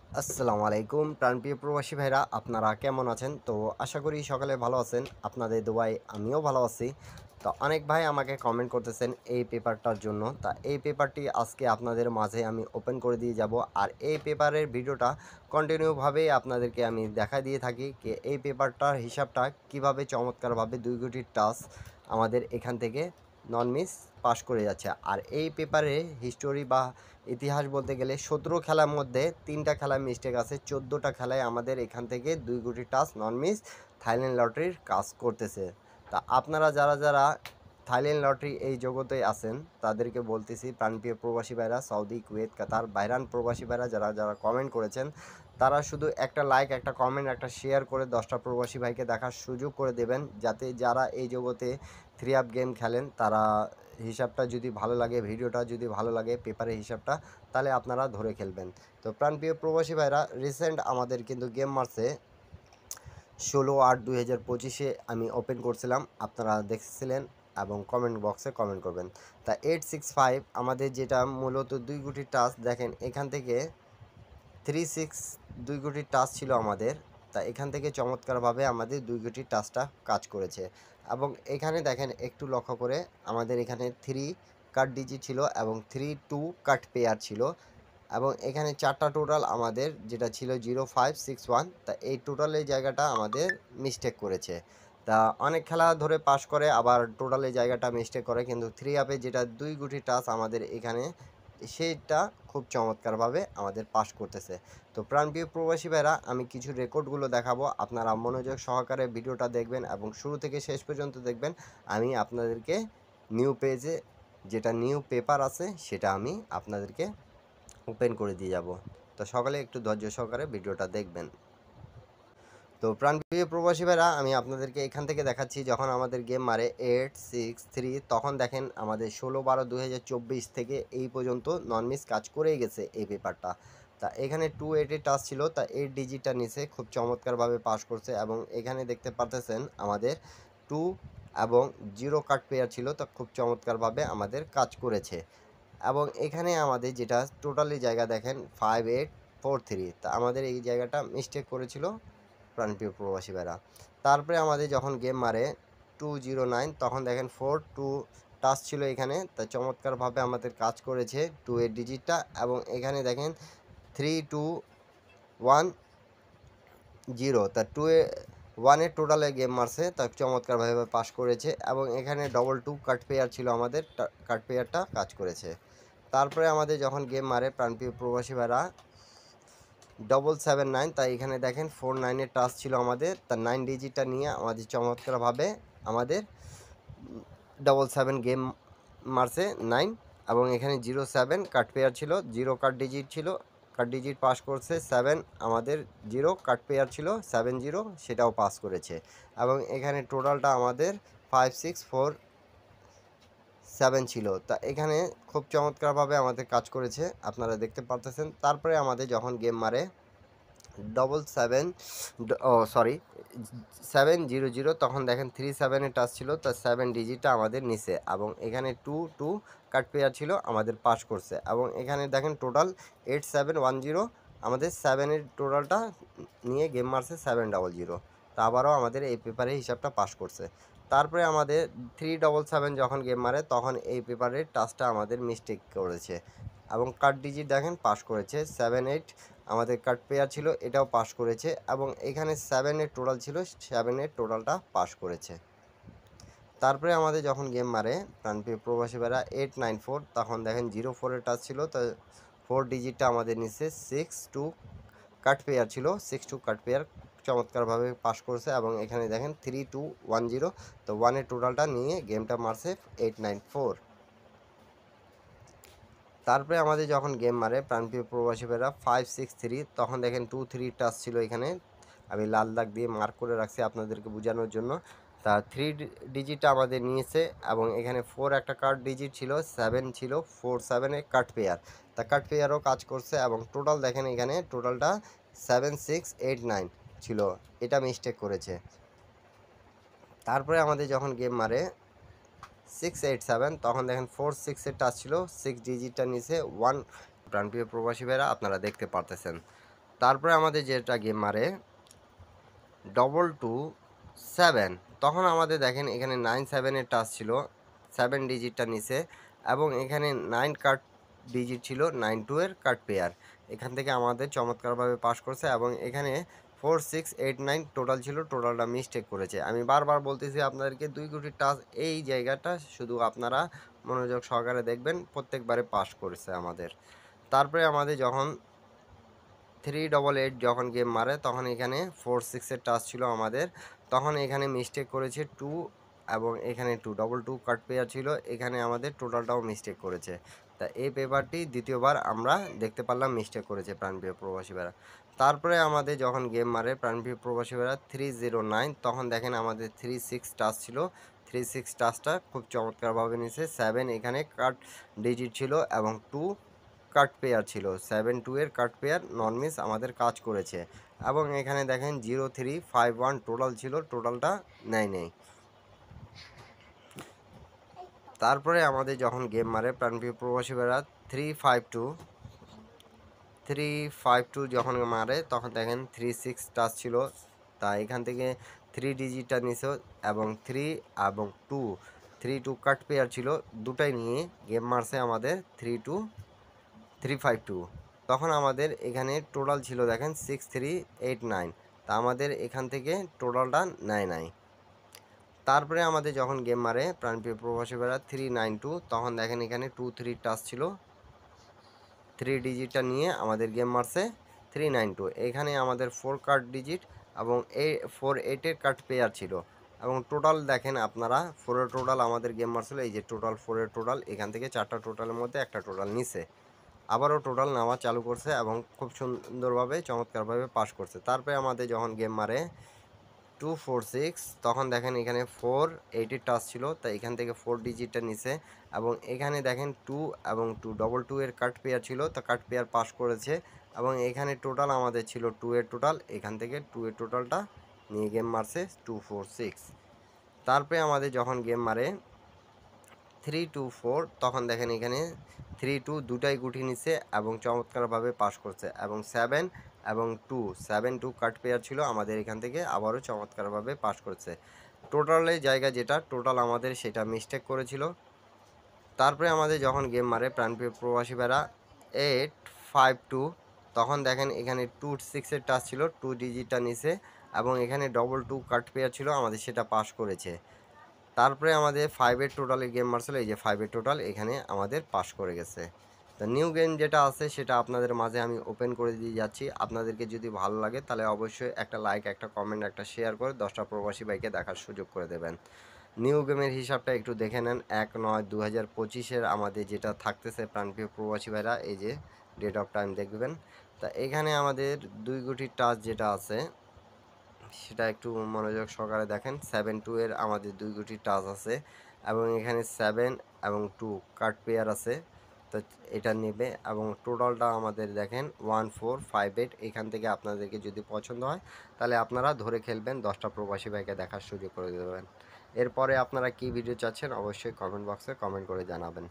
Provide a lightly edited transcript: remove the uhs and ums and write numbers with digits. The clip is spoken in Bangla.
আসসালামু আলাইকুম প্রাণপ্রিয় প্রবাসী ভাইরা, আপনারা কেমন আছেন? তো আশা করি সকালে ভালো আছেন। আপনাদের দোয়ায় আমিও ভালো আছি। তো অনেক ভাই আমাকে কমেন্ট করতেছেন এই পেপারটার জন্য। তা এই পেপারটি আজকে আপনাদের মাঝে আমি ওপেন করে দিয়ে যাব। আর এই পেপারের ভিডিওটা কন্টিনিউভাবেই আপনাদেরকে আমি দেখা দিয়ে থাকি যে এই পেপারটার হিসাবটা কিভাবে চমৎকারভাবে ২ কোটির টাচ আমাদের এখান থেকে নন মিস পাস করে যাচ্ছে। আর এই পেপারে হিস্টোরি বা ইতিহাস বলতে গেলে ১৭ খেলার মধ্যে ৩টা খেলায় মিস্টেক আছে, ১৪টা খেলায় আমাদের এখান থেকে ২ কোটি টাচ নন মিস থাইল্যান্ড লটারির কাজ করতেছে। তা আপনারা যারা থাইল্যান্ড লটারি এই জগতে আছেন তাদেরকে বলতেছি, প্রাণপ্রিয় প্রবাসী ভাইরা, সৌদি, কুয়েত, কাতার, বাইরান প্রবাসী ভাইরা যারা কমেন্ট করেছেন, তারা শুধু একটা লাইক, একটা কমেন্ট, একটা শেয়ার করে 10টা প্রবাসী ভাইকে দেখার সুযোগ করে দেবেন, যাতে যারা এই জগতে থ্রি আপ গেম খেলেন তারা হিসাবটা যদি ভালো লাগে, ভিডিওটা যদি ভালো লাগে, পেপারের হিসাবটা, তাহলে আপনারা ধরে খেলবেন। তো প্রাণপ্রিয় প্রবাসী ভাইরা, রিসেন্ট আমাদের কিন্তু গেম মারছে 16/8/2025 আমি ওপেন করছিলাম, আপনারা দেখছিলেন এবং কমেন্ট বক্সে কমেন্ট করবেন। তা 865 আমাদের যেটা মূলত 2 কোটি টাচ, দেখেন এখান থেকে 2 কোটির টাচ ছিল আমাদের। তা এখান থেকে চমৎকারভাবে আমাদের 2 কোটির টাচটা কাজ করেছে। এবং এখানে দেখেন একটু লক্ষ্য করে, আমাদের এখানে 3 কাট ডিজিট ছিল এবং 3-2 কাট পেয়ার ছিল। এবং এখানে 4টা টোটাল আমাদের যেটা ছিল 0561। তা এই টোটাল এই জায়গাটা আমাদের মিস্টেক করেছে। তা অনেক খেলা ধরে পাস করে, আবার টোটাল এই জায়গাটা মিস্টেক করে, কিন্তু 3 আপে যেটা 2 কোটি টাচ আমাদের এখানে, সেটা খুব চমৎকারভাবে আমাদের পাস করতেছে। তো প্রাণপ্রিয় প্রবাসী ভাইরা, আমি কিছু রেকর্ডগুলো দেখাবো, আপনারা মনোযোগ সহকারে ভিডিওটা দেখবেন এবং শুরু থেকে শেষ পর্যন্ত দেখবেন। আমি আপনাদেরকে নিউ পেজে যেটা নিউ পেপার আছে সেটা আমি আপনাদেরকে ওপেন করে দিয়ে যাব। তো সকালে একটু ধৈর্য সহকারে ভিডিওটা দেখবেন। তো প্রাণপ্রিয় প্রবাসী ভাইরা, আমি আপনাদেরকে এখান থেকে দেখাচ্ছি যখন আমাদের গেম মারে 863, তখন দেখেন আমাদের 16/12/2024 থেকে এই পর্যন্ত নন মিস কাজ করেই গেছে এই পেপারটা। তা এখানে 280 টাচ ছিল, তা 8 ডিজিটটা নিচে খুব চমৎকারভাবে পাস করছে। এবং এখানে দেখতে পারতেছেন আমাদের 2 এবং 0 কাট পেয়ার ছিল, তা খুব চমৎকারভাবে আমাদের কাজ করেছে। এবং এখানে আমাদের যেটা টোটালি জায়গা দেখেন 5843, তা আমাদের এই জায়গাটা মিস্টেক করেছিল প্রাণপ্রিয় প্রবাসী ভাইরা। তারপরে আমাদের যখন গেম মারে 209, তখন দেখেন 42 টাচ ছিল এখানে, তা চমৎকারভাবে আমাদের কাজ করেছে 2 এর ডিজিটটা। এবং এখানে দেখেন 3210, তা 1 এর টোটালে গেম মারছে, তা চমৎকারভাবে পাস করেছে। এবং এখানে 22 কাট পেয়ার ছিল আমাদের, কাট পেয়ারটা কাজ করেছে। তারপরে আমাদের যখন গেম মারে প্রাণপ্রিয় প্রবাসী ভাইরা 779, তাই এখানে দেখেন 49-এর টাচ ছিল আমাদের, তার 9 ডিজিটটা নিয়ে আমাদের চমৎকারভাবে আমাদের 77 গেম মারছে 9। এবং এখানে 07 কাট পেয়ার ছিল, 0 কাট ডিজিট ছিল, কাট ডিজিট পাস করছে 7, আমাদের 0 কাট পেয়ার ছিল 70, সেটাও পাস করেছে। এবং এখানে টোটালটা আমাদের 5647 ছিল। তা এখানে খুব চমৎকারভাবে আমাদের কাজ করেছে, আপনারা দেখতে পারতেছেন। তারপরে আমাদের যখন গেম মারে 700, তখন দেখেন 37-এর টাচ ছিল, তার 7 ডিজিটটা আমাদের নিচে। এবং এখানে 2 কাট পেয়ার ছিল, আমাদের পাস করছে। এবং এখানে দেখেন টোটাল 8710, আমাদের 7-এর টোটালটা নিয়ে গেম মারছে 700। তা আবারও আমাদের এই পেপারে হিসাবটা পাস করছে। তারপরে আমাদের 377 যখন গেম মারে, তখন এই পেপারের টাচটা আমাদের মিস্টেক করেছে এবং কাট ডিজিট দেখেন পাস করেছে 7-8, আমাদের কাট পেয়ার ছিল, এটাও পাস করেছে। এবং এখানে 7-এর টোটাল ছিল, 7-এর টোটালটা পাস করেছে। তারপরে আমাদের যখন গেম মারে প্রাণপ্রিয় প্রবাসী ভাইরা 894, তখন দেখেন 04-এর টাচ ছিল, তো 4 ডিজিটটা আমাদের নিচে 62 কাট পেয়ার ছিল, 62 কাট পেয়ার চমৎকারভাবে পাস করছে। এবং এখানে দেখেন 3210, তো 1-এর টোটালটা নিয়ে গেমটা মারছে 894। তারপরে আমাদের যখন গেম মারে প্রাণপ্রিয় প্রবাসী ভাইরা 563, তখন দেখেন 23 টাচ ছিল এখানে, আমি লাল দাগ দিয়ে মার্ক করে রাখছি আপনাদেরকে বোঝানোর জন্য। তা 3 ডিজিটটা আমাদের নিয়েছে। এবং এখানে 4 একটা কার্ড ডিজিট ছিল, 7 ছিল, 47-এ কাট পেয়ার, তা কাট পেয়ারও কাজ করছে। এবং টোটাল দেখেন এখানে টোটালটা 7689 ছিল, এটা মিস্টেক করেছে। তারপরে আমাদের যখন গেম মারে 687, তখন দেখেন 46-এর টাচ ছিল, 6 ডিজিটটা নিচে 1। প্রাণপ্রিয় প্রবাসী ভাইরা, আপনারা দেখতে পারতেছেন। তারপরে আমাদের যেটা গেম মারে 227, তখন আমাদের দেখেন এখানে 97-এর টাচ ছিল, 7 ডিজিটটা নিচে, এবং এখানে 9 কার্ড ডিজিট ছিল, 92-এর কার্ড পেয়ার। এখান থেকে আমাদের চমৎকারভাবে পাস করছে, এবং এখানে 4689 টোটাল ছিল, টোটালটা মিস্টেক করেছে। আমি বারবার বলতেছি আপনাদেরকে 2 কোটির টাচ এই জায়গাটা শুধু আপনারা মনোযোগ সহকারে দেখবেন, প্রত্যেকবারে পাস করেছে আমাদের। তারপরে আমাদের যখন 388 যখন গেম মারে তখন এখানে 46-এর টাচ ছিল আমাদের, তখন এখানে মিস্টেক করেছে 2, এবং এখানে 222 কার্ড পেয়ার ছিল, এখানে আমাদের টোটালটাও মিস্টেক করেছে। তা এই পেপারটি দ্বিতীয়বার আমরা দেখতে পারলাম মিস্টেক করেছে প্রাণপ্রিয় প্রবাসী ভাইরা। তারপরে আমাদের যখন গেম মারে প্রাণপ্রিয় প্রবাসী ভাইরা 309, তখন দেখেন আমাদের 36 টাচ ছিল, 36 টাচটা খুব চমৎকারভাবে নিয়েছে। 7 এখানে কার্ড ডিজিট ছিল, এবং 2 কাট পেয়ার ছিল, 7-2 এর কাট পেয়ার নন মিস আমাদের কাজ করেছে। এবং এখানে দেখেন 0351 টোটাল ছিল, টোটালটা নেই। তারপরে আমাদের যখন গেম মারে প্রাণপ্রিয় প্রবাসী ভাইরা 352 যখন মারে তখন দেখেন 36 টাচ ছিল, তা এখান থেকে 3 ডিজিটটা নিছে, এবং 3 এবং 2 কাট পেয়ার ছিল, দুটাই নিয়ে গেম মারছে আমাদের 352। তখন আমাদের এখানে টোটাল ছিল দেখেন 6389, তা আমাদের এখান থেকে টোটালটা নাই। তারপরে আমাদের যখন গেম মারে প্রাণপ্রিয় প্রবাসী ভাইরা 392, তখন দেখেন এখানে 23 টাচ ছিল, 3 ডিজিটটা নিয়ে আমাদের গেম মারছে 392। এখানে আমাদের 4 কার্ড ডিজিট এবং 48-এর কার্ড পেয়ার ছিল, এবং টোটাল দেখেন আপনারা 4-এর টোটাল আমাদের গেম মারছিল, এই যে টোটাল 4-এর টোটাল, এখান থেকে 4টা টোটালের মধ্যে একটা টোটাল নিছে, আবারও টোটাল নেওয়া চালু করছে, এবং খুব সুন্দরভাবে চমৎকারভাবে পাস করছে। তারপরে আমাদের যখন গেম মারে 246, তখন দেখেন এখানে 480 টাচ ছিল, তাই এখান থেকে 4 ডিজিটটা নিছে, এবং এখানে দেখেন 2 এবং 222 এর কাট পেয়ার ছিল, তো কাট পেয়ার পাস করেছে, এবং এখানে টোটাল আমাদের ছিল 2 এর টোটাল, এখান থেকে 2 এর টোটালটা নিয়ে গেম মারছে 246। তারপরে আমাদের যখন গেম মারে 324, তখন দেখেন এখানে 32 দুটাই গুটি নিচ্ছে এবং চমৎকারভাবে পাস করছে, এবং 7 2 কাট পেয়ার ছিল আমাদের এখান থেকে, আবারও চমৎকারভাবে পাস করছে। টোটালের জায়গা যেটা টোটাল আমাদের সেটা মিস্টেক করেছিল। তারপরে আমাদের যখন গেম মারে প্রাণপ্রিয় প্রবাসী ভাইরা 852, তখন দেখেন এখানে 26-এর টাচ ছিল, 2 ডিজিটটা নিচে, এবং এখানে 22 কাট পেয়ার ছিল, আমাদের সেটা পাস করেছে। তারপরে আমাদের 5-এর টোটালে গেম মারছিল, এই যে 5-এর টোটাল এখানে আমাদের পাস করে গেছে। তো নিউ গেম যেটা আছে সেটা আপনাদের মাঝে আমি ওপেন করে দিয়ে যাচ্ছি। আপনাদেরকে যদি ভালো লাগে তাহলে অবশ্যই একটা লাইক, একটা কমেন্ট, একটা শেয়ার করে 10টা প্রবাসী ভাইকে দেখার সুযোগ করে দেবেন। নিউ গেমের হিসাবটা একটু দেখে নেন, 1/9/2025-এর আমাদের যেটা থাকতেছে প্রাণপ্রিয় প্রবাসী ভাইরা, এই যে ডেট অফ টাইম দেখবেন। তা এখানে আমাদের 2 কোটির টাচ যেটা আছে সেটা একটু মনোযোগ সহকারে দেখেন। 7-2 এর আমাদের 2 কোটির টাচ আছে, এবং এখানে 7 এবং 2 কার্ড পেয়ার আছে, তো এটা নেবে, এবং টোটালটা আমাদের দেখেন 1458। এখান থেকে আপনাদেরকে যদি পছন্দ হয় তাহলে আপনারা ধরে খেলবেন, 10টা প্রবাসী ভাইকে দেখার সুযোগ করে দেবেন। এরপরে আপনারা কি ভিডিও চাচ্ছেন অবশ্যই কমেন্ট বক্সে কমেন্ট করে জানাবেন।